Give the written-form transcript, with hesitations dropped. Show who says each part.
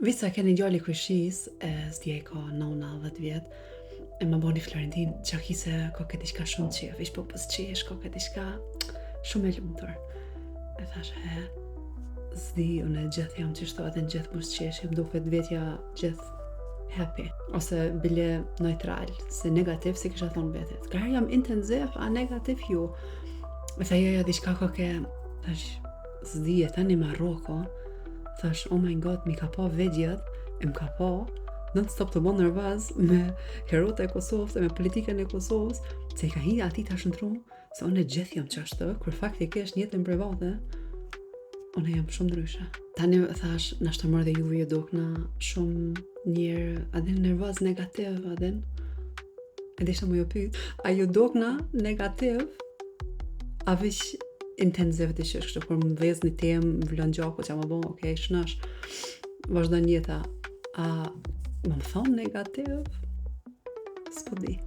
Speaker 1: Visa keni djali kryshis, e s'dje ka 9-10 vjet, e më boni Florentin, qaki se ka këtë diçka shumë qef, ish po pës qesh, ka këtë diçka shumë e lumtur. E thash, s'di, unë gjithë jam qështu, edhe në gjithë mos qeshim, duket vetja gjithë happy, ose bile neutral, se negativ si kisha thonë vetit. Kërë jam intensiv, a negativ ju. E tha, joja diçka ka ke, thash, s'di e tani ma roko, thash, oh my god, mi ka pa vedjet, e më ka pa, non-stop të bon nervaz me herota e Kosovës, me politikën e Kosovës, se i ka hi ati ta shëndru, se unë e gjithë jam qashtë, kur faktikisht në jetën private, unë jam shumë ndryshe. Tani thash, nashta mërë dhe juve ju dokna shumë njerë, adin nervaz negativ, adin, e dishtë më ju pyt, a ju dokna negativ, a vish intensiv të qështë, kështë kur më dhez një temë, më vlon gjaku, që më bo, okej, shnash, vazhdo njeta, a më thonë negativ, s'po di.